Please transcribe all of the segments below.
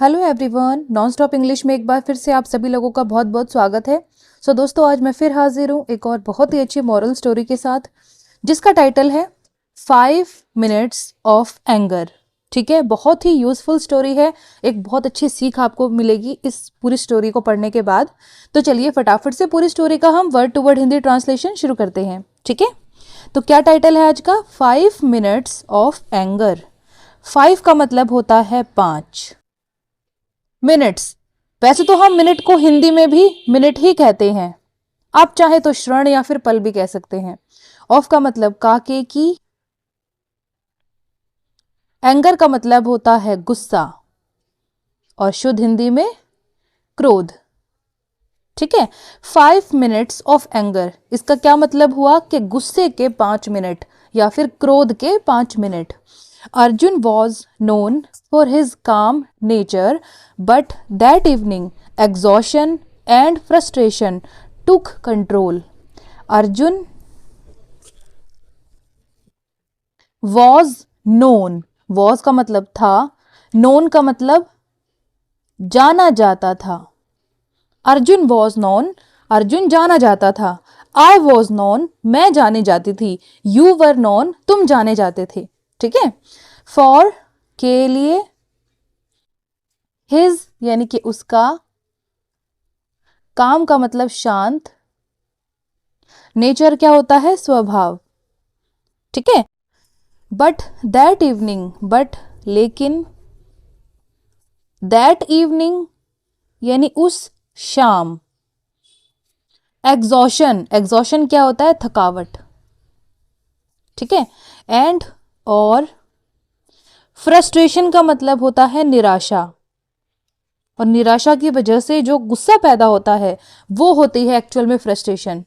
Hello everyone, non stop English में एक बार फिर से आप सभी लोगों का बहुत बहुत स्वागत है। दोस्तों, आज मैं फिर हाजिर हूँ एक और बहुत ही अच्छी मॉरल स्टोरी के साथ, जिसका टाइटल है 5 मिनट्स ऑफ एंगर। ठीक है, बहुत ही यूजफुल स्टोरी है। एक बहुत अच्छी सीख आपको मिलेगी इस पूरी स्टोरी को पढ़ने के बाद। तो चलिए फटाफट से पूरी स्टोरी का हम word to word Hindi translation शुरू करते हैं। ठीक है, तो क्या टाइटल है आज का? 5 मिनट्स ऑफ एंगर। 5 का मतलब होता है 5। मिनट्स, वैसे तो हम मिनट को हिंदी में भी मिनट ही कहते हैं। आप चाहे तो क्षण या फिर पल भी कह सकते हैं। ऑफ का मतलब काके की। एंगर का मतलब होता है गुस्सा, और शुद्ध हिंदी में क्रोध। ठीक है, 5 मिनट्स ऑफ एंगर, इसका क्या मतलब हुआ कि गुस्से के 5 मिनट या फिर क्रोध के 5 minute. Arjun was known for his calm nature, but that evening exhaustion and frustration took control. Arjun was known, was का मतलब था, known का मतलब जाना जाता था। अर्जुन was known, अर्जुन जाना जाता था। I was known, मैं जाने जाती थी। You were known, तुम जाने जाते थे। ठीक है, फॉर के लिए, हिज यानी कि उसका, काम का मतलब शांत, नेचर क्या होता है? स्वभाव। ठीक है, बट दैट इवनिंग, बट लेकिन, दैट इवनिंग यानी उस शाम। एग्जॉशन, एग्जॉशन क्या होता है? थकावट। ठीक है, एंड और फ्रस्ट्रेशन का मतलब होता है निराशा, और निराशा की वजह से जो गुस्सा पैदा होता है वो होती है एक्चुअल में फ्रस्ट्रेशन।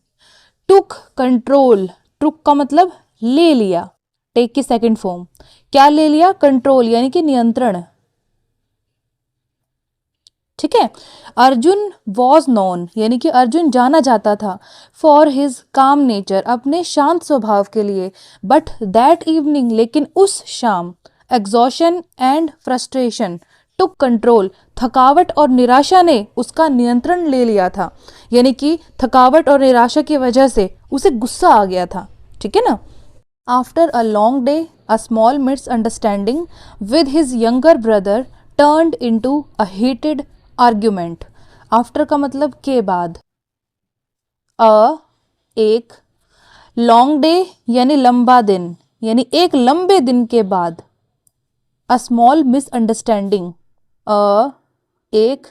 टुक कंट्रोल, टुक का मतलब ले लिया, टेक की सेकंड फॉर्म। क्या ले लिया? कंट्रोल यानी कि नियंत्रण। ठीक है, अर्जुन वॉज नोन यानी कि अर्जुन जाना जाता था फॉर हिज काम नेचर, अपने शांत स्वभाव के लिए। बट दैट इवनिंग, लेकिन उस शाम, exhaustion and frustration took control, थकावट और निराशा ने उसका नियंत्रण ले लिया था। यानी कि थकावट और निराशा की वजह से उसे गुस्सा आ गया था। ठीक है ना। After a long day, a small misunderstanding with his younger brother turned into a heated argument. After का मतलब के बाद, अ एक, लॉन्ग डे यानी लंबा दिन, यानी एक लंबे दिन के बाद। अ स्मॉल मिसअंडरस्टैंडिंग, एक,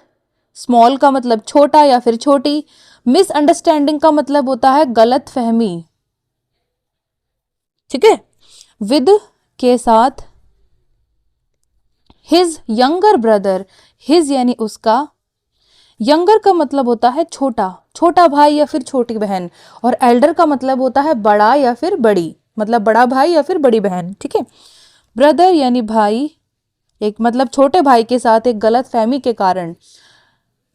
स्मॉल का मतलब छोटा या फिर छोटी, मिसअंडरस्टैंडिंग का मतलब होता है गलत फहमी। ठीक है, विद के साथ, हिज यंगर ब्रदर, हिज यानी उसका, यंगर का मतलब होता है छोटा, छोटा भाई या फिर छोटी बहन, और एल्डर का मतलब होता है बड़ा या फिर बड़ी, मतलब बड़ा भाई या फिर बड़ी बहन। ठीक है, ब्रदर यानी भाई, एक मतलब छोटे भाई के साथ एक गलत फहमी के कारण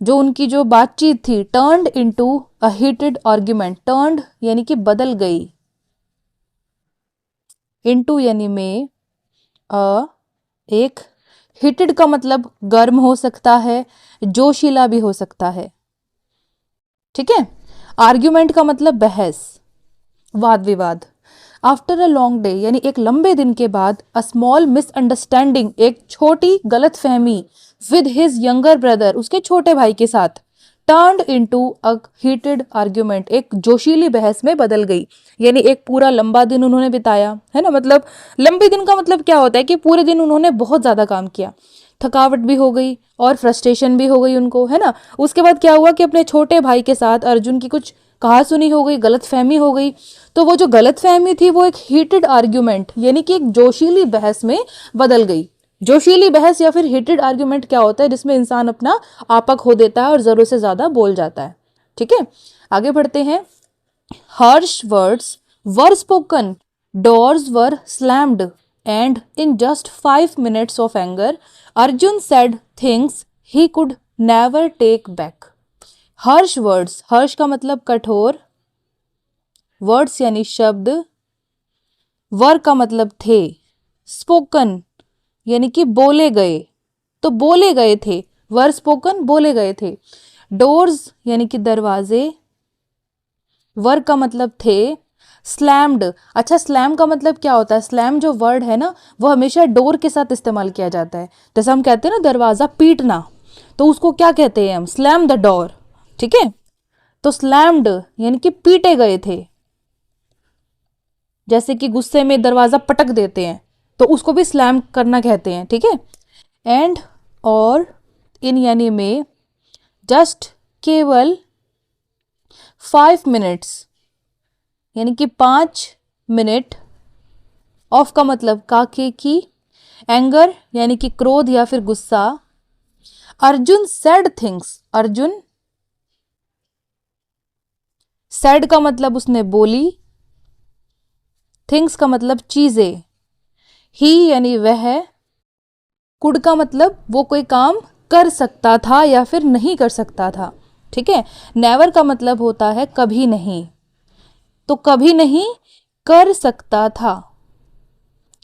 जो उनकी जो बातचीत थी, turned into a heated argument. Turned यानी कि बदल गई, इनटू यानी में, अ एक, हीटेड का मतलब गर्म हो सकता है, जोशीला भी हो सकता है। ठीक है, आर्ग्यूमेंट का मतलब बहस, वाद विवाद। आफ्टर अ लॉन्ग डे यानी एक लंबे दिन के बाद, अ स्मॉल मिसअंडरस्टैंडिंग, एक छोटी गलत फहमी, विद हिज यंगर ब्रदर, उसके छोटे भाई के साथ, turned into a heated argument, एक जोशीली बहस में बदल गई। यानी एक पूरा लंबा दिन उन्होंने बिताया है ना। मतलब लंबे दिन का मतलब क्या होता है कि पूरे दिन उन्होंने बहुत ज्यादा काम किया, थकावट भी हो गई और फ्रस्ट्रेशन भी हो गई उनको, है ना। उसके बाद क्या हुआ कि अपने छोटे भाई के साथ अर्जुन की कुछ कहा सुनी हो गई, गलत फहमी हो गई। तो वो जो गलत फहमी थी वो एक हीटेड आर्ग्यूमेंट यानी कि एक जोशीली बहस में बदल गई। जोशीली बहस या फिर हीटेड आर्ग्यूमेंट क्या होता है? जिसमें इंसान अपना आपा खो देता है और जरूरत से ज्यादा बोल जाता है। ठीक है, आगे बढ़ते हैं। Harsh words were spoken, doors were slammed, and in just 5 minutes of anger, Arjun said things he could never take back. Harsh words, harsh का मतलब कठोर, words यानी शब्द, वर का मतलब थे, spoken यानी कि बोले गए, तो बोले गए थे, वर स्पोकन बोले गए थे। डोर्स यानी कि दरवाजे, वर का मतलब थे। स्लैम्ड, अच्छा स्लैम का मतलब क्या होता है? स्लैम जो वर्ड है ना वो हमेशा डोर के साथ इस्तेमाल किया जाता है। जैसे हम कहते हैं ना दरवाजा पीटना, तो उसको क्या कहते हैं हम? Slam the door. ठीक है, तो स्लैम्ड यानी कि पीटे गए थे। जैसे कि गुस्से में दरवाजा पटक देते हैं तो उसको भी स्लैम करना कहते हैं। ठीक है, एंड और इन यानी में, जस्ट केवल 5 मिनट्स यानी कि 5 मिनट, ऑफ का मतलब का के की, एंगर यानी कि क्रोध या फिर गुस्सा। Arjun said things, Arjun sad का मतलब उसने बोली, थिंग्स का मतलब चीजें। ही यानी वह, कुड का मतलब वो कोई काम कर सकता था या फिर नहीं कर सकता था। ठीक है, नेवर का मतलब होता है कभी नहीं, तो कभी नहीं कर सकता था।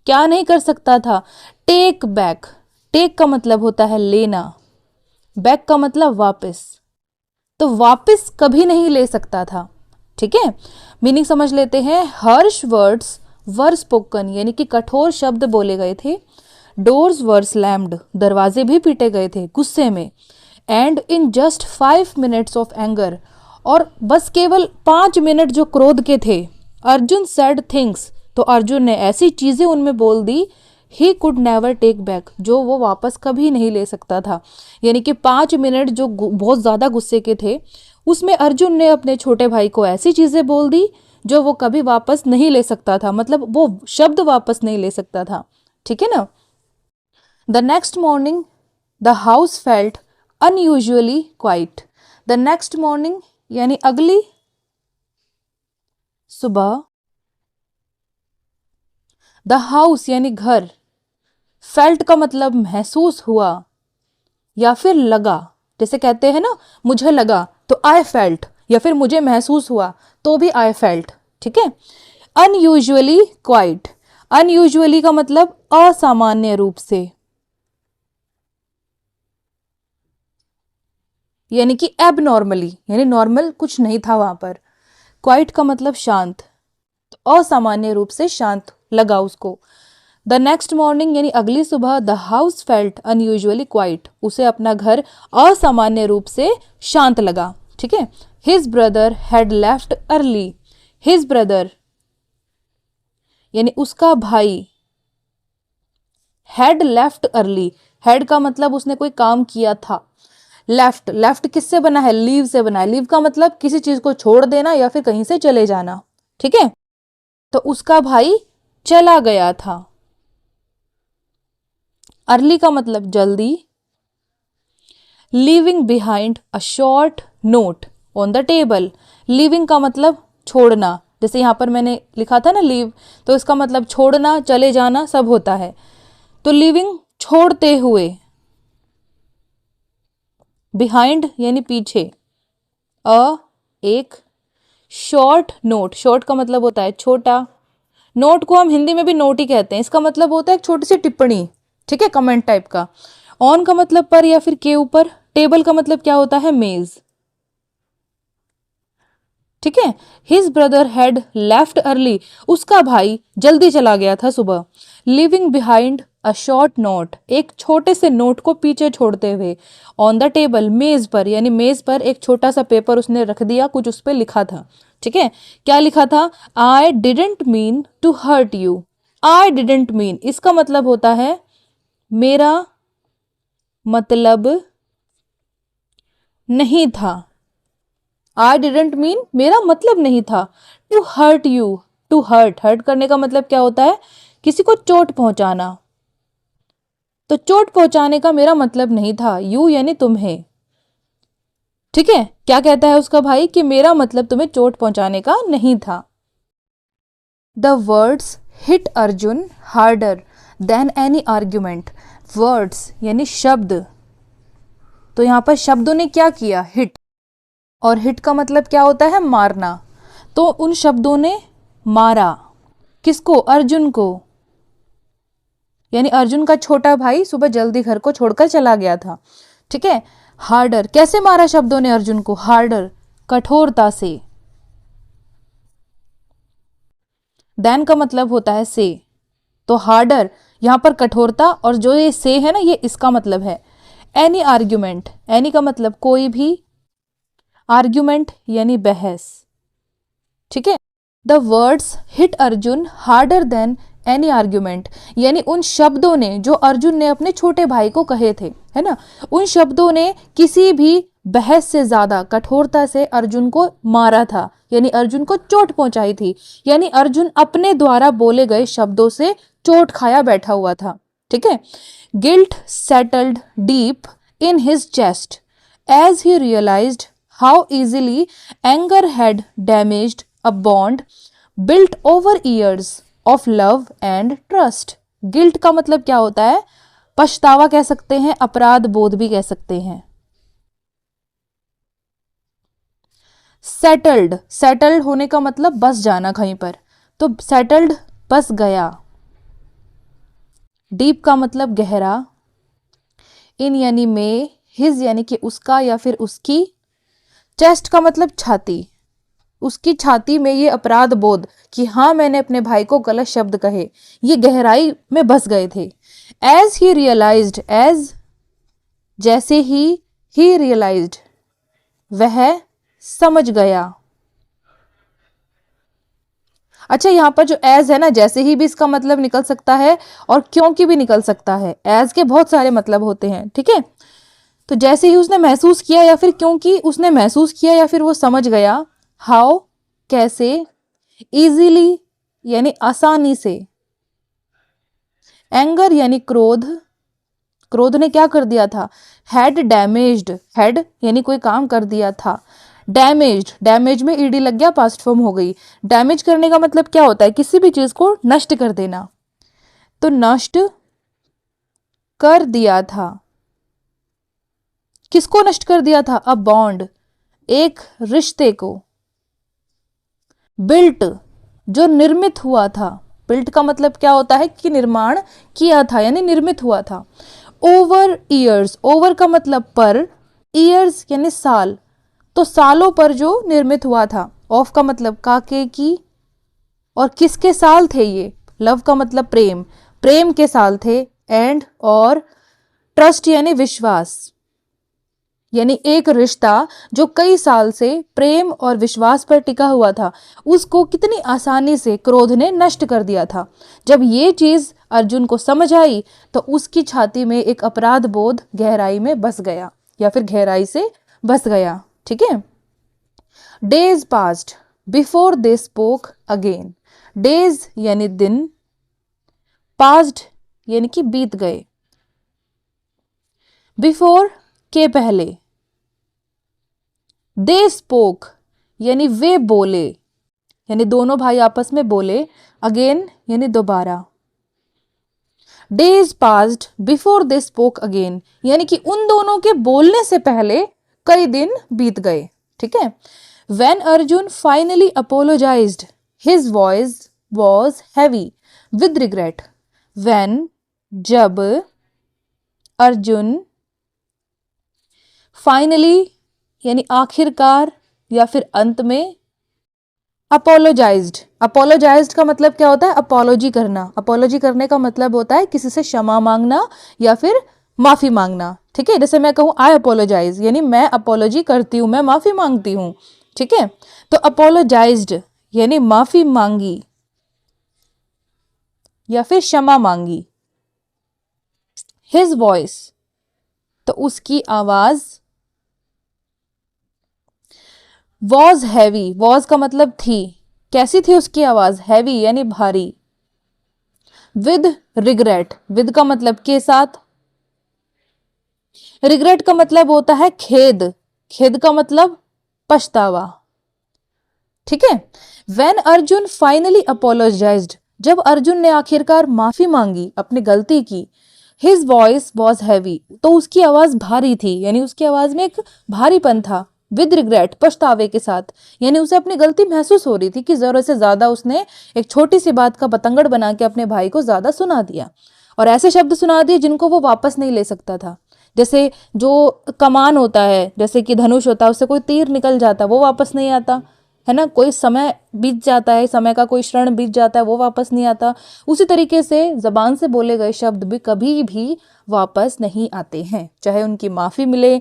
क्या नहीं कर सकता था? टेक बैक, टेक का मतलब होता है लेना, बैक का मतलब वापस, तो वापस कभी नहीं ले सकता था। ठीक है, मीनिंग समझ लेते हैं। हर्ष वर्ड्स वर स्पोकन यानी कि कठोर शब्द बोले गए थे। डोर्स वर स्लैम्ड, दरवाजे भी पीटे गए थे गुस्से में। And in just 5 minutes of anger, और बस केवल 5 मिनट जो क्रोध के थे। अर्जुन सैड थिंग्स, तो अर्जुन ने ऐसी चीजें उनमें बोल दी। He could never take back, जो वो वापस कभी नहीं ले सकता था। यानी कि 5 मिनट जो बहुत ज्यादा गुस्से के थे उसमें अर्जुन ने अपने छोटे भाई को ऐसी चीजें बोल दी जो वो कभी वापस नहीं ले सकता था, मतलब वो शब्द वापस नहीं ले सकता था। ठीक है ना। The next morning the house felt unusually quite. The next morning यानी अगली सुबह, द हाउस यानी घर, फेल्ट का मतलब महसूस हुआ या फिर लगा। जैसे कहते हैं ना मुझे लगा तो आई फेल्ट, या फिर मुझे महसूस हुआ तो भी आई फेल्ट। ठीक है, अनयूजुअली क्वाइट, अनयूजुअली का मतलब असामान्य रूप से, यानी कि एबनॉर्मली, यानी नॉर्मल कुछ नहीं था वहां पर। क्वाइट का मतलब शांत, तो असामान्य रूप से शांत लगा उसको। द नेक्स्ट मॉर्निंग यानी अगली सुबह, the house felt unusually quite, उसे अपना घर असामान्य रूप से शांत लगा। ठीक है, his brother had left early, his brother यानी उसका भाई, हैड लेफ्ट अर्ली, हैड का मतलब उसने कोई काम किया था। लेफ्ट, लेफ्ट किससे बना है? लीव से बना है। लीव का मतलब किसी चीज को छोड़ देना या फिर कहीं से चले जाना। ठीक है, तो उसका भाई चला गया था। अर्ली का मतलब जल्दी। Leaving behind a short note on the table, leaving का मतलब छोड़ना। जैसे यहां पर मैंने लिखा था ना लीव, तो इसका मतलब छोड़ना, चले जाना सब होता है। तो लीविंग छोड़ते हुए, बिहाइंड यानी पीछे, अ एक, शॉर्ट नोट, शॉर्ट का मतलब होता है छोटा, नोट को हम हिंदी में भी नोट ही कहते हैं, इसका मतलब होता है एक छोटी सी टिप्पणी। ठीक है, कमेंट टाइप का। ऑन का मतलब पर या फिर के ऊपर, टेबल का मतलब क्या होता है? मेज। ठीक है, his brother had left early, उसका भाई जल्दी चला गया था सुबह। Living behind a short note, एक छोटे से नोट को पीछे छोड़ते हुए। ऑन द टेबल, मेज पर, यानी मेज पर एक छोटा सा पेपर उसने रख दिया, कुछ उस पर लिखा था। ठीक है, क्या लिखा था? I didn't mean to hurt you, I didn't mean, इसका मतलब होता है मेरा मतलब नहीं था। आई डिडेंट मीन, मेरा मतलब नहीं था। To hurt you, to hurt, hurt करने का मतलब क्या होता है? किसी को चोट पहुंचाना। तो चोट पहुंचाने का मेरा मतलब नहीं था, यू यानी तुम्हें। ठीक है, क्या कहता है उसका भाई कि मेरा मतलब तुम्हें चोट पहुंचाने का नहीं था। The words hit Arjun harder than any argument, words यानी शब्द, तो यहां पर शब्दों ने क्या किया? हिट, और हिट का मतलब क्या होता है? मारना। तो उन शब्दों ने मारा किसको? अर्जुन को, यानी अर्जुन का छोटा भाई सुबह जल्दी घर को छोड़कर चला गया था। ठीक है। हार्डर, कैसे मारा शब्दों ने अर्जुन को? हार्डर, कठोरता से। देन का मतलब होता है से, तो हार्डर यहां पर कठोरता, और जो ये से है ना, ये इसका मतलब है। एनी आर्ग्यूमेंट, एनी का मतलब कोई भी, आर्ग्यूमेंट यानी बहस। ठीक है। The words hit Arjun harder than any argument, यानी उन शब्दों ने जो अर्जुन ने अपने छोटे भाई को कहे थे, है ना, उन शब्दों ने किसी भी बहस से ज्यादा कठोरता से अर्जुन को मारा था, यानी अर्जुन को चोट पहुंचाई थी। यानी अर्जुन अपने द्वारा बोले गए शब्दों से चोट खाया बैठा हुआ था। ठीक है। Guilt settled deep in his chest as he realised how easily anger had damaged a bond built over years of love and trust. Guilt का मतलब क्या होता है? पछतावा कह सकते हैं, अपराध बोध भी कह सकते हैं। सेटल्ड, सेटल्ड होने का मतलब बस जाना कहीं पर, तो सेटल्ड बस गया। डीप का मतलब गहरा। इन यानी में, हिज यानी कि उसका या फिर उसकी। चेस्ट का मतलब छाती, उसकी छाती में ये अपराध बोध कि हाँ मैंने अपने भाई को गलत शब्द कहे, ये गहराई में बस गए थे। एज ही रियलाइज्ड, एज जैसे ही रियलाइज्ड वह समझ गया। अच्छा, यहां पर जो एज है ना, जैसे ही भी इसका मतलब निकल सकता है और क्योंकि भी निकल सकता है। एज के बहुत सारे मतलब होते हैं। ठीक है। तो जैसे ही उसने महसूस किया, या फिर क्योंकि उसने महसूस किया, या फिर वो समझ गया। हाउ कैसे, इजीली यानी आसानी से। एंगर यानी क्रोध, क्रोध ने क्या कर दिया था? हैड डैमेज्ड, हैड यानी कोई काम कर दिया था। डैमेज्ड, डैमेज में ईडी लग गया, पास्ट फॉर्म हो गई। डैमेज करने का मतलब क्या होता है? किसी भी चीज को नष्ट कर देना, तो नष्ट कर दिया था। किसको नष्ट कर दिया था? अ बॉन्ड, एक रिश्ते को। बिल्ट, जो निर्मित हुआ था। बिल्ट का मतलब क्या होता है? कि निर्माण किया था, यानी निर्मित हुआ था। ओवर ईयर्स, ओवर का मतलब पर, ईयर्स यानी साल, तो सालों पर जो निर्मित हुआ था। ऑफ का मतलब काके की, और किसके साल थे ये? लव का मतलब प्रेम, प्रेम के साल थे। एंड और ट्रस्ट यानी विश्वास, यानी एक रिश्ता जो कई साल से प्रेम और विश्वास पर टिका हुआ था, उसको कितनी आसानी से क्रोध ने नष्ट कर दिया था। जब ये चीज अर्जुन को समझ आई तो उसकी छाती में एक अपराध बोध गहराई में बस गया, या फिर गहराई से बस गया। ठीक है। Days passed before they spoke again. Days यानी दिन, पास्ड यानी कि बीत गए। बिफोर के पहले। दे स्पोक यानी वे बोले, यानी दोनों भाई आपस में बोले। अगेन यानी दोबारा। Days passed before they spoke again, यानी कि उन दोनों के बोलने से पहले कई दिन बीत गए। ठीक है। When Arjun finally apologised his voice was heavy with regret. When जब अर्जुन फाइनली यानी आखिरकार या फिर अंत में, अपोलोजाइज्ड, अपोलोजाइज्ड का मतलब क्या होता है? अपोलॉजी करना। अपोलॉजी करने का मतलब होता है किसी से क्षमा मांगना या फिर माफी मांगना। ठीक है। जैसे मैं कहूं आई अपोलोजाइज, यानी मैं अपोलॉजी करती हूं, मैं माफी मांगती हूं। ठीक है। तो अपोलोजाइज्ड यानी माफी मांगी या फिर क्षमा मांगी। हिज वॉइस, तो उसकी आवाज। वॉज हैवी, वॉज का मतलब थी, कैसी थी उसकी आवाज? हैवी यानी भारी। विद रिग्रेट, विद का मतलब के साथ। रिग्रेट का मतलब होता है खेद, खेद का मतलब पछतावा। ठीक है। वेन अर्जुन फाइनली अपोलोजाइज्ड, जब अर्जुन ने आखिरकार माफी मांगी, अपनी गलती की। हिज वॉइस वॉज हैवी, तो उसकी आवाज भारी थी, यानी उसकी आवाज में एक भारीपन था। विद रिग्रेट, पछतावे के साथ, यानी उसे अपनी गलती महसूस हो रही थी कि जरूरत से ज्यादा उसने एक छोटी सी बात का बतंगड़ बना के अपने भाई को ज्यादा सुना दिया। और ऐसे शब्द सुना दिए जिनको वो वापस नहीं ले सकता था। जैसे जो कमान होता है, जैसे कि धनुष होता है, उससे कोई तीर निकल जाता है, वो वापस नहीं आता है ना। कोई समय बीत जाता है, समय का कोई क्षण बीत जाता है, वो वापस नहीं आता। उसी तरीके से जबान से बोले गए शब्द भी कभी भी वापस नहीं आते हैं। चाहे उनकी माफी मिले,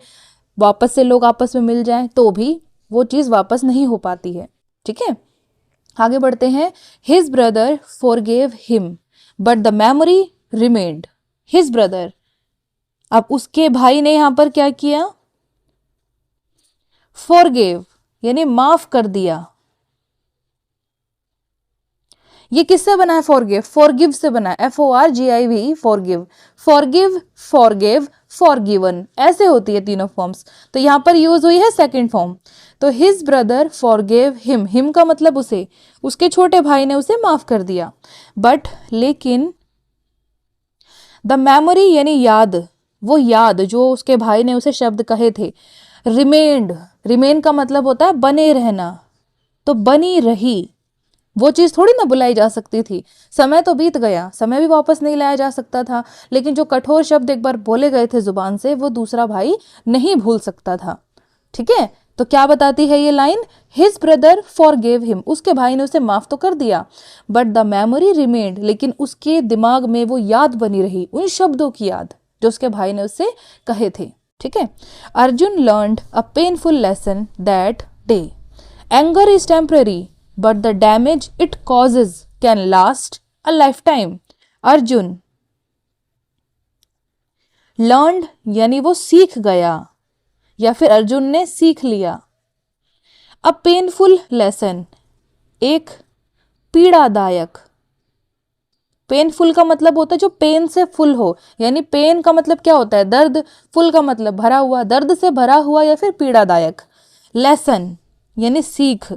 वापस से लोग आपस में मिल जाएं, तो भी वो चीज वापस नहीं हो पाती है। ठीक है, आगे बढ़ते हैं। His brother forgave him but the memory remained. His brother, अब उसके भाई ने यहां पर क्या किया? फॉरगेव यानी माफ कर दिया। ये किससे बना है? फॉरगिव, फॉरगिव से बना है, FORGIV, forgive, forgive, forgive, forgiven, ऐसे होती है तीनों फॉर्म्स। तो यहां पर यूज हुई है सेकंड फॉर्म। तो his brother forgive him, him का मतलब उसे, उसके छोटे भाई ने उसे माफ कर दिया। बट लेकिन द मेमोरी यानी याद, वो याद जो उसके भाई ने उसे शब्द कहे थे, रिमेन्ड, रिमेन का मतलब होता है बने रहना, तो बनी रही। वो चीज थोड़ी ना बुलाई जा सकती थी, समय तो बीत गया, समय भी वापस नहीं लाया जा सकता था, लेकिन जो कठोर शब्द एक बार बोले गए थे जुबान से, वो दूसरा भाई नहीं भूल सकता था। ठीक है, तो क्या बताती है ये line? His brother forgive him, उसके भाई ने उसे माफ तो कर दिया, बट द मेमोरी रिमेन्ड, लेकिन उसके दिमाग में वो याद बनी रही, उन शब्दों की याद जो उसके भाई ने उससे कहे थे। ठीक है, Arjun learned a painful lesson that day, anger is temporary but the damage it causes can last a lifetime. Arjun learned यानी वो सीख गया, या फिर अर्जुन ने सीख लिया। a painful lesson, एक पीड़ादायक, पेनफुल का मतलब होता है जो पेन से फुल हो, यानी पेन का मतलब क्या होता है? दर्द, फुल का मतलब भरा हुआ, दर्द से भरा हुआ या फिर पीड़ादायक। लेसन यानी सीख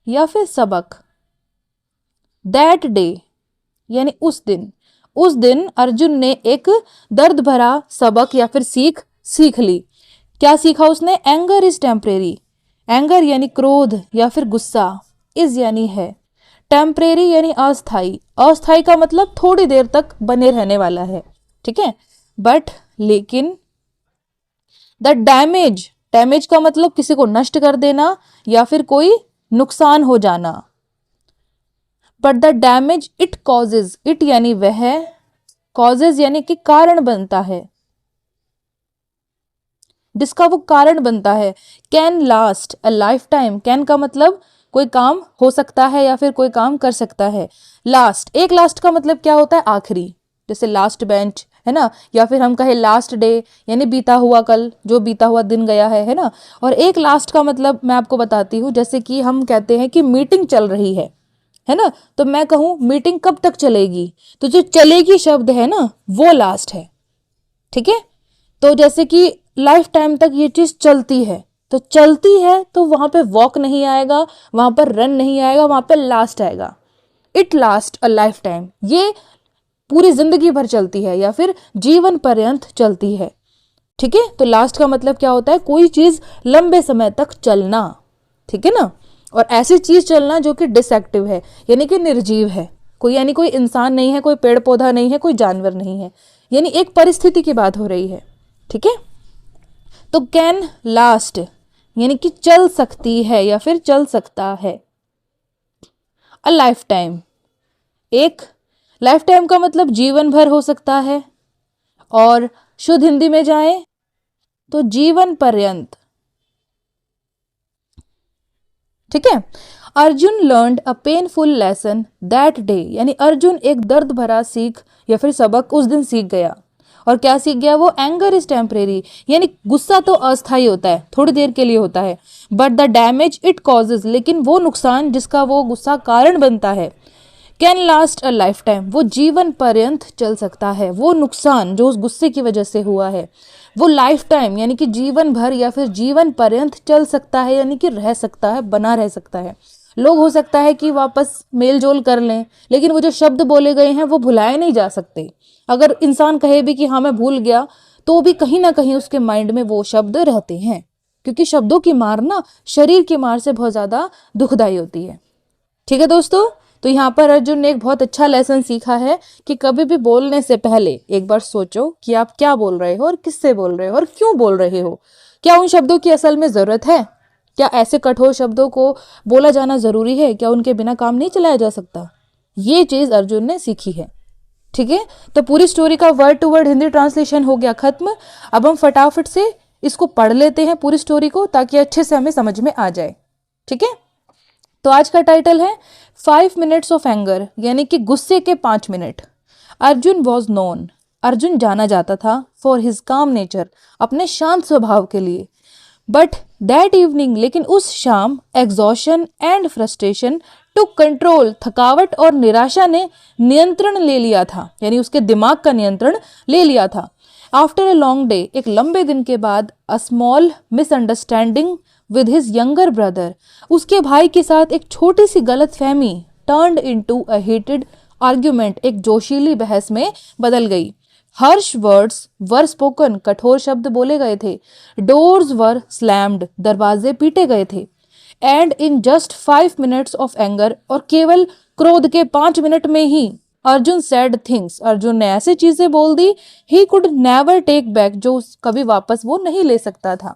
या फिर सबक। दैट डे यानी उस दिन, उस दिन अर्जुन ने एक दर्द भरा सबक या फिर सीख ली। क्या सीखा उसने? एंगर इज टेम्परेरी, एंगर यानी क्रोध या फिर गुस्सा, इज यानी है, टेम्परेरी यानी अस्थाई, अस्थाई का मतलब थोड़ी देर तक बने रहने वाला है। ठीक है, बट लेकिन द डैमेज, डैमेज का मतलब किसी को नष्ट कर देना या फिर कोई नुकसान हो जाना। But the damage it causes, it यानी वह, कॉजेज यानी कि कारण बनता है, जिसका वो कारण बनता है। Can last a life time, can का मतलब कोई काम हो सकता है या फिर कोई काम कर सकता है। लास्ट, एक लास्ट का मतलब क्या होता है? आखिरी, जैसे लास्ट बेंच है ना, या फिर हम कहे लास्ट डे यानी बीता हुआ कल, जो बीता हुआ दिन गया है ना। और एक लास्ट का मतलब मैं आपको बताती हूँ, जैसे कि हम कहते हैं कि मीटिंग चल रही है ना, तो मैं कहूँ मीटिंग कब तक चलेगी, तो जो चलेगी शब्द है ना वो लास्ट है। ठीक है, तो जैसे कि लाइफ टाइम तक ये चीज चलती है, तो चलती है तो वहां पे वॉक नहीं आएगा, वहां पर रन नहीं आएगा, वहां पे लास्ट आएगा। It last a life time, ये पूरी जिंदगी भर चलती है या फिर जीवन पर्यंत चलती है। ठीक है, तो लास्ट का मतलब क्या होता है? कोई चीज लंबे समय तक चलना। ठीक है ना, और ऐसी चीज चलना जो कि डिसएक्टिव है, यानी कि निर्जीव है, कोई यानी कोई इंसान नहीं है, कोई पेड़ पौधा नहीं है, कोई जानवर नहीं है, यानी एक परिस्थिति की बात हो रही है। ठीक है, तो कैन लास्ट यानी कि चल सकती है या फिर चल सकता है। अ लाइफ टाइम, एक लाइफ टाइम का मतलब जीवन भर हो सकता है, और शुद्ध हिंदी में जाए तो जीवन पर्यंत। ठीक है, Arjun learned a painful lesson that day, यानी अर्जुन एक दर्द भरा सीख या फिर सबक उस दिन सीख गया। और क्या सीख गया वो? एंगर इज टेम्परेरी, यानी गुस्सा तो अस्थायी होता है, थोड़ी देर के लिए होता है। But the damage it causes, लेकिन वो नुकसान जिसका वो गुस्सा कारण बनता है, can last a life time, वो जीवन पर्यंत चल सकता है। वो नुकसान जो उस गुस्से की वजह से हुआ है वो लाइफ टाइम यानी कि जीवन भर या फिर जीवन पर्यंत चल सकता है, यानी कि रह सकता है, बना रह सकता है। लोग हो सकता है कि वापस मेल जोल कर लें, लेकिन वो जो शब्द बोले गए हैं वो भुलाए नहीं जा सकते। अगर इंसान कहे भी कि हाँ मैं भूल गया, तो भी कहीं ना कहीं उसके माइंड में वो शब्द रहते हैं, क्योंकि शब्दों की मार ना शरीर की मार से बहुत ज्यादा दुखदाई होती है। ठीक है दोस्तों, तो यहाँ पर अर्जुन ने एक बहुत अच्छा लेसन सीखा है कि कभी भी बोलने से पहले एक बार सोचो कि आप क्या बोल रहे हो और किससे बोल रहे हो और क्यों बोल रहे हो। क्या उन शब्दों की असल में ज़रूरत है? क्या ऐसे कठोर शब्दों को बोला जाना ज़रूरी है? क्या उनके बिना काम नहीं चलाया जा सकता? ये चीज़ अर्जुन ने सीखी है। ठीक है, तो पूरी स्टोरी का word to word Hindi translation हो गया खत्म। अब हम फटाफट से इसको पढ़ लेते हैं पूरी स्टोरी को, ताकि अच्छे से हमें समझ में आ जाए। ठीक है, तो आज का टाइटल है 5 मिनट्स ऑफ एंगर, यानी कि गुस्से के 5 minute. Arjun was known, Arjun जाना जाता था फॉर हिज काम नेचर, अपने शांत स्वभाव के लिए। बट दैट इवनिंग, लेकिन उस शाम, exhaustion and frustration took control, थकावट और निराशा ने नियंत्रण ले लिया था, यानी उसके दिमाग का नियंत्रण ले लिया था। आफ्टर अ लॉन्ग डे, एक लंबे दिन के बाद, a small misunderstanding with his younger brother, उसके भाई के साथ एक छोटी सी गलतफहमी turned into a heated argument, एक जोशीली बहस में बदल गई। हर्ष वर्ड्स वर स्पोकन, कठोर शब्द बोले गए थे। डोर्स वर स्लैम्ड, दरवाजे पीटे गए थे। And in just 5 minutes of anger, और केवल क्रोध के 5 मिनट में ही अर्जुन सैड थिंग्स, अर्जुन ने ऐसी चीजें बोल दी he could never take back, जो कभी वापस वो नहीं ले सकता था।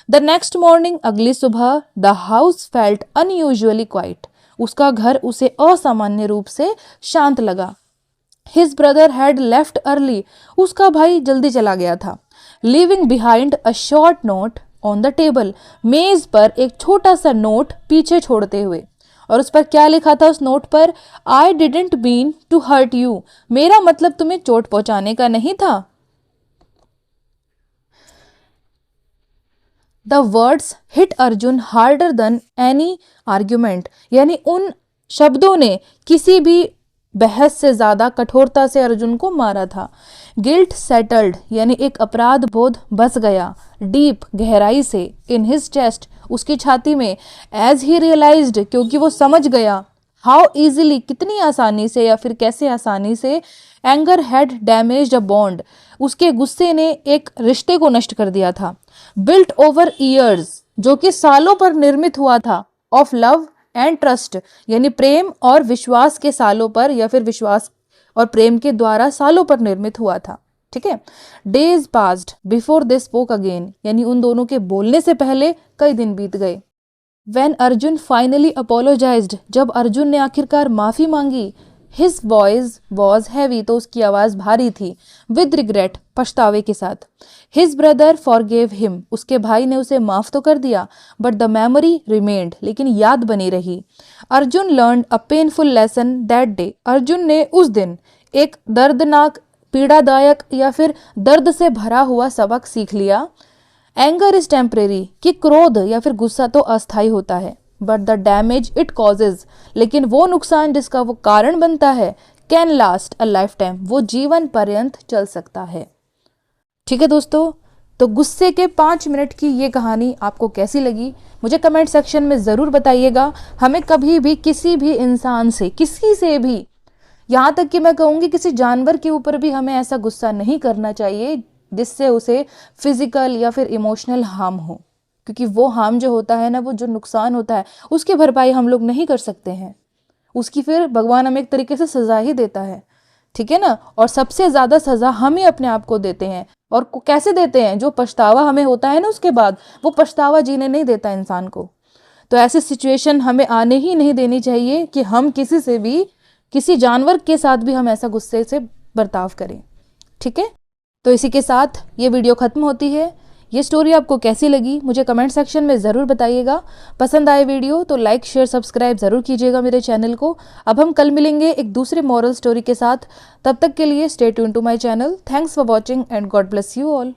द नेक्स्ट मॉर्निंग, अगली सुबह, the house felt unusually quite, उसका घर उसे असामान्य रूप से शांत लगा। His brother had left early, उसका भाई जल्दी चला गया था। Living behind a short note on the table, मेज पर एक छोटा सा नोट पीछे छोड़ते हुए, और उस पर क्या लिखा था उस नोट पर? I didn't mean to hurt you, मेरा मतलब तुम्हें चोट पहुंचाने का नहीं था। The words hit Arjun harder than any argument, यानी उन शब्दों ने किसी भी बहस से ज्यादा कठोरता से अर्जुन को मारा था। गिल्ट सेटल्ड, यानी एक अपराध बोध बस गया, डीप, गहराई से, इन हिज चेस्ट, उसकी छाती में, एज ही रियलाइज्ड, क्योंकि वो समझ गया, हाउ इजीली, कितनी आसानी से, या फिर कैसे आसानी से, anger had damaged a bond, उसके गुस्से ने एक रिश्ते को नष्ट कर दिया था। बिल्ट ओवर ईयर्स, जो कि सालों पर निर्मित हुआ था, ऑफ लव एंड ट्रस्ट, यानी प्रेम और विश्वास के सालों पर, या फिर विश्वास और प्रेम के द्वारा सालों पर निर्मित हुआ था। ठीक है, days passed before they spoke again, यानी उन दोनों के बोलने से पहले कई दिन बीत गए। व्हेन अर्जुन फाइनली अपोलोजाइज्ड, जब अर्जुन ने आखिरकार माफी मांगी, हिज वॉइस वॉज हैवी, तो उसकी आवाज भारी थी, विद रिग्रेट, पछतावे के साथ। हिज ब्रदर फॉरगेव हिम, उसके भाई ने उसे माफ तो कर दिया, बट द मेमोरी रिमेन्ड, लेकिन याद बनी रही। Arjun learn a painful lesson that day, Arjun ने उस दिन एक दर्दनाक, पीड़ादायक, या फिर दर्द से भरा हुआ सबक सीख लिया। एंगर इज टेम्परेरी, कि क्रोध या फिर गुस्सा तो अस्थायी होता है, but the damage it causes, लेकिन वो नुकसान जिसका वो कारण बनता है, can last a life time, वो जीवन पर्यंत चल सकता है। ठीक है दोस्तों, तो गुस्से के 5 मिनट की ये कहानी आपको कैसी लगी मुझे कमेंट सेक्शन में ज़रूर बताइएगा। हमें कभी भी किसी भी इंसान से, किसी से भी, यहाँ तक कि मैं कहूँगी किसी जानवर के ऊपर भी हमें ऐसा गुस्सा नहीं करना चाहिए जिससे उसे फिजिकल या फिर इमोशनल हार्म हो, क्योंकि वो हार्म जो होता है ना, वो जो नुकसान होता है, उसकी भरपाई हम लोग नहीं कर सकते हैं, उसकी फिर भगवान हमें एक तरीके से सज़ा ही देता है। ठीक है ना, और सबसे ज़्यादा सज़ा हम ही अपने आप को देते हैं। और कैसे देते हैं? जो पछतावा हमें होता है ना उसके बाद, वो पछतावा जीने नहीं देता इंसान को। तो ऐसी सिचुएशन हमें आने ही नहीं देनी चाहिए कि हम किसी से भी, किसी जानवर के साथ भी हम ऐसा गुस्से से बर्ताव करें। ठीक है, तो इसी के साथ ये वीडियो ख़त्म होती है। ये स्टोरी आपको कैसी लगी मुझे कमेंट सेक्शन में ज़रूर बताइएगा। पसंद आए वीडियो तो लाइक, शेयर, सब्सक्राइब ज़रूर कीजिएगा मेरे चैनल को। अब हम कल मिलेंगे एक दूसरे मॉरल स्टोरी के साथ। तब तक के लिए stay tune to my channel. Thanks for watching and God bless you all.